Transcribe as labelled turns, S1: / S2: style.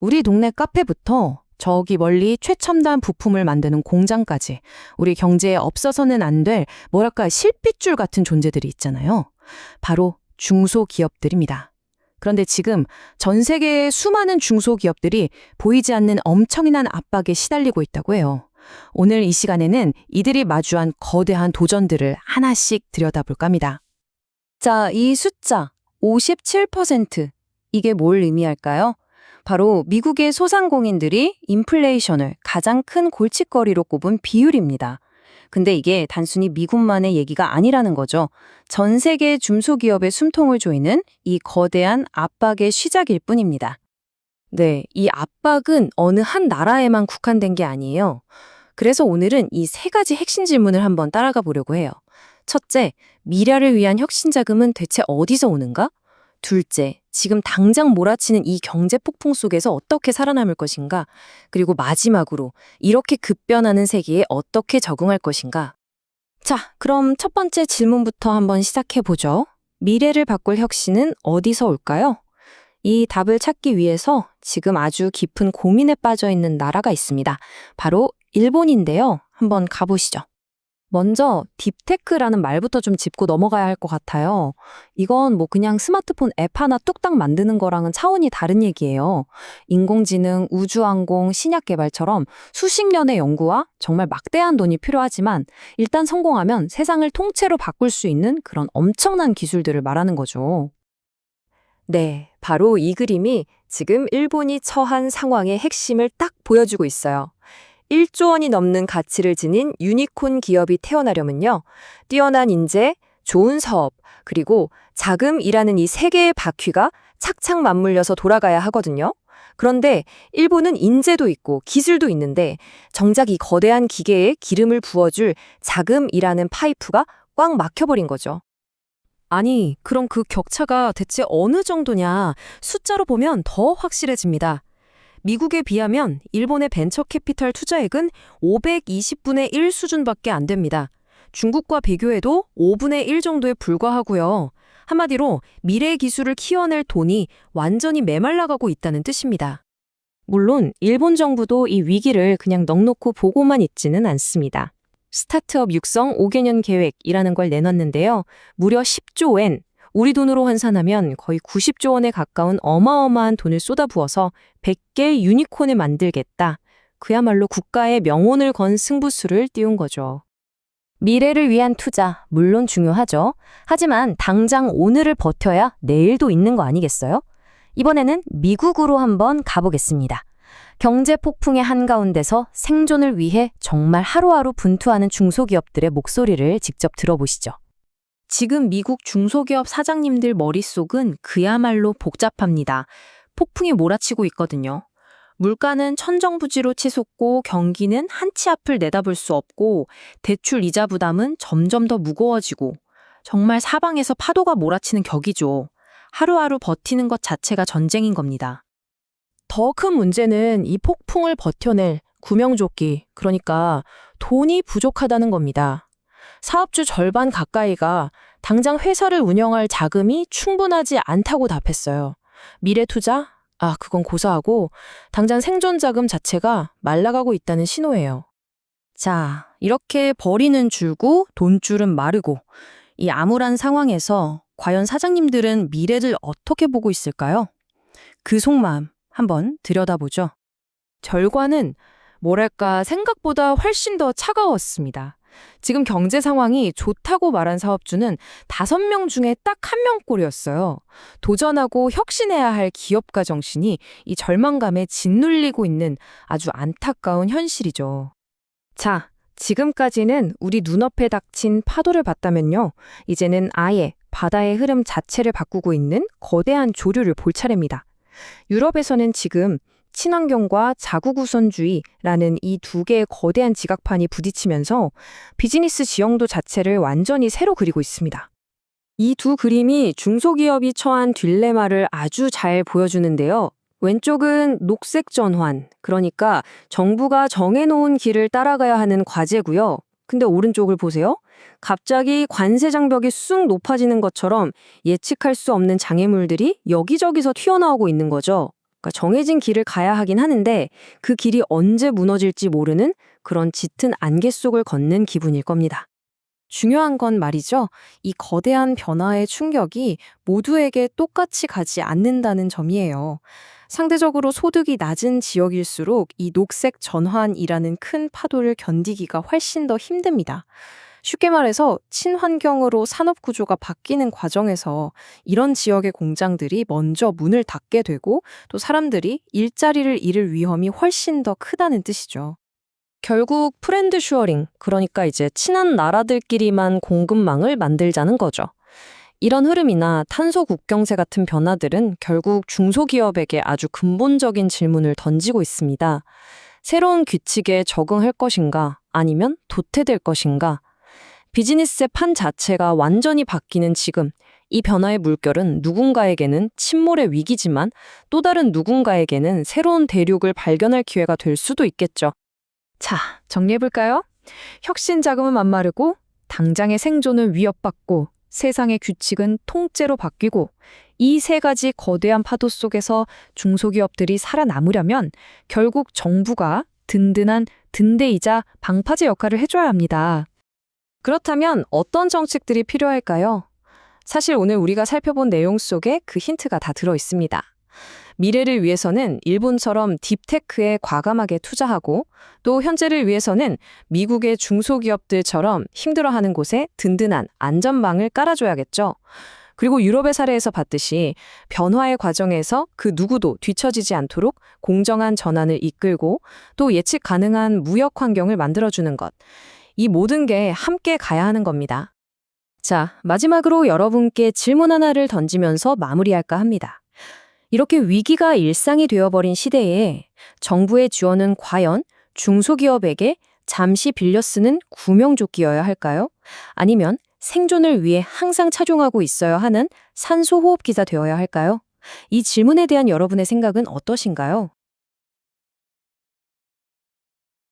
S1: 우리 동네 카페부터 저기 멀리 최첨단 부품을 만드는 공장까지 우리 경제에 없어서는 안 될 뭐랄까 실핏줄 같은 존재들이 있잖아요. 바로 중소기업들입니다. 그런데 지금 전 세계의 수많은 중소기업들이 보이지 않는 엄청난 압박에 시달리고 있다고 해요. 오늘 이 시간에는 이들이 마주한 거대한 도전들을 하나씩 들여다볼까 합니다.
S2: 자, 이 숫자 57%. 이게 뭘 의미할까요? 바로 미국의 소상공인들이 인플레이션을 가장 큰 골칫거리로 꼽은 비율입니다. 근데 이게 단순히 미국만의 얘기가 아니라는 거죠. 전 세계 중소기업의 숨통을 조이는 이 거대한 압박의 시작일 뿐입니다. 네, 이 압박은 어느 한 나라에만 국한된 게 아니에요. 그래서 오늘은 이 세 가지 핵심 질문을 한번 따라가 보려고 해요. 첫째, 미래를 위한 혁신 자금은 대체 어디서 오는가? 둘째, 지금 당장 몰아치는 이 경제 폭풍 속에서 어떻게 살아남을 것인가? 그리고 마지막으로, 이렇게 급변하는 세계에 어떻게 적응할 것인가? 자, 그럼 첫 번째 질문부터 한번 시작해 보죠. 미래를 바꿀 혁신은 어디서 올까요? 이 답을 찾기 위해서 지금 아주 깊은 고민에 빠져 있는 나라가 있습니다. 바로 일본인데요. 한번 가보시죠. 먼저 딥테크라는 말부터 좀 짚고 넘어가야 할 것 같아요. 이건 뭐 그냥 스마트폰 앱 하나 뚝딱 만드는 거랑은 차원이 다른 얘기예요. 인공지능, 우주항공, 신약 개발처럼 수십 년의 연구와 정말 막대한 돈이 필요하지만 일단 성공하면 세상을 통째로 바꿀 수 있는 그런 엄청난 기술들을 말하는 거죠. 네, 바로 이 그림이 지금 일본이 처한 상황의 핵심을 딱 보여주고 있어요. 1조 원이 넘는 가치를 지닌 유니콘 기업이 태어나려면요. 뛰어난 인재, 좋은 사업, 그리고 자금이라는 이 세 개의 바퀴가 착착 맞물려서 돌아가야 하거든요. 그런데 일본은 인재도 있고 기술도 있는데 정작 이 거대한 기계에 기름을 부어줄 자금이라는 파이프가 꽉 막혀버린 거죠. 아니, 그럼 그 격차가 대체 어느 정도냐? 숫자로 보면 더 확실해집니다. 미국에 비하면 일본의 벤처 캐피탈 투자액은 520분의 1 수준밖에 안 됩니다. 중국과 비교해도 5분의 1 정도에 불과하고요. 한마디로 미래 기술을 키워낼 돈이 완전히 메말라가고 있다는 뜻입니다. 물론 일본 정부도 이 위기를 그냥 넋놓고 보고만 있지는 않습니다. 스타트업 육성 5개년 계획이라는 걸 내놨는데요. 무려 10조 엔, 우리 돈으로 환산하면 거의 90조 원에 가까운 어마어마한 돈을 쏟아부어서 100개의 유니콘을 만들겠다. 그야말로 국가의 명운을 건 승부수를 띄운 거죠. 미래를 위한 투자, 물론 중요하죠. 하지만 당장 오늘을 버텨야 내일도 있는 거 아니겠어요? 이번에는 미국으로 한번 가보겠습니다. 경제 폭풍의 한가운데서 생존을 위해 정말 하루하루 분투하는 중소기업들의 목소리를 직접 들어보시죠. 지금 미국 중소기업 사장님들 머릿속은 그야말로 복잡합니다. 폭풍이 몰아치고 있거든요. 물가는 천정부지로 치솟고 경기는 한치 앞을 내다볼 수 없고 대출 이자 부담은 점점 더 무거워지고 정말 사방에서 파도가 몰아치는 격이죠. 하루하루 버티는 것 자체가 전쟁인 겁니다. 더 큰 문제는 이 폭풍을 버텨낼 구명조끼, 그러니까 돈이 부족하다는 겁니다. 사업주 절반 가까이가 당장 회사를 운영할 자금이 충분하지 않다고 답했어요. 미래 투자? 그건 고사하고 당장 생존 자금 자체가 말라가고 있다는 신호예요. 자, 이렇게 벌이는 줄고 돈줄은 마르고 이 암울한 상황에서 과연 사장님들은 미래를 어떻게 보고 있을까요? 그 속마음 한번 들여다보죠. 결과는 뭐랄까 생각보다 훨씬 더 차가웠습니다. 지금 경제 상황이 좋다고 말한 사업주는 5명 중에 딱 1명꼴이었어요. 도전하고 혁신해야 할 기업가 정신이 이 절망감에 짓눌리고 있는 아주 안타까운 현실이죠. 자, 지금까지는 우리 눈앞에 닥친 파도를 봤다면요. 이제는 아예 바다의 흐름 자체를 바꾸고 있는 거대한 조류를 볼 차례입니다. 유럽에서는 지금 친환경과 자국우선주의라는 이 두 개의 거대한 지각판이 부딪히면서 비즈니스 지형도 자체를 완전히 새로 그리고 있습니다. 이 두 그림이 중소기업이 처한 딜레마를 아주 잘 보여주는데요. 왼쪽은 녹색 전환, 그러니까 정부가 정해놓은 길을 따라가야 하는 과제고요. 근데 오른쪽을 보세요. 갑자기 관세 장벽이 쑥 높아지는 것처럼 예측할 수 없는 장애물들이 여기저기서 튀어나오고 있는 거죠. 그러니까 정해진 길을 가야 하긴 하는데 그 길이 언제 무너질지 모르는 그런 짙은 안개 속을 걷는 기분일 겁니다. 중요한 건 말이죠. 이 거대한 변화의 충격이 모두에게 똑같이 가지 않는다는 점이에요. 상대적으로 소득이 낮은 지역일수록 이 녹색 전환이라는 큰 파도를 견디기가 훨씬 더 힘듭니다. 쉽게 말해서 친환경으로 산업 구조가 바뀌는 과정에서 이런 지역의 공장들이 먼저 문을 닫게 되고 또 사람들이 일자리를 잃을 위험이 훨씬 더 크다는 뜻이죠. 결국 프렌드 슈어링, 그러니까 이제 친한 나라들끼리만 공급망을 만들자는 거죠. 이런 흐름이나 탄소 국경세 같은 변화들은 결국 중소기업에게 아주 근본적인 질문을 던지고 있습니다. 새로운 규칙에 적응할 것인가, 아니면 도태될 것인가? 비즈니스의 판 자체가 완전히 바뀌는 지금, 이 변화의 물결은 누군가에게는 침몰의 위기지만 또 다른 누군가에게는 새로운 대륙을 발견할 기회가 될 수도 있겠죠.
S1: 자, 정리해볼까요? 혁신 자금은 만마르고 당장의 생존은 위협받고 세상의 규칙은 통째로 바뀌고 이 세 가지 거대한 파도 속에서 중소기업들이 살아남으려면 결국 정부가 든든한 등대이자 방파제 역할을 해줘야 합니다.
S2: 그렇다면 어떤 정책들이 필요할까요? 사실 오늘 우리가 살펴본 내용 속에 그 힌트가 다 들어 있습니다. 미래를 위해서는 일본처럼 딥테크에 과감하게 투자하고 또 현재를 위해서는 미국의 중소기업들처럼 힘들어하는 곳에 든든한 안전망을 깔아줘야겠죠. 그리고 유럽의 사례에서 봤듯이 변화의 과정에서 그 누구도 뒤처지지 않도록 공정한 전환을 이끌고 또 예측 가능한 무역 환경을 만들어주는 것. 이 모든 게 함께 가야 하는 겁니다. 자, 마지막으로 여러분께 질문 하나를 던지면서 마무리할까 합니다. 이렇게 위기가 일상이 되어버린 시대에 정부의 지원은 과연 중소기업에게 잠시 빌려 쓰는 구명조끼여야 할까요? 아니면 생존을 위해 항상 착용하고 있어야 하는 산소호흡기가 되어야 할까요? 이 질문에 대한 여러분의 생각은 어떠신가요?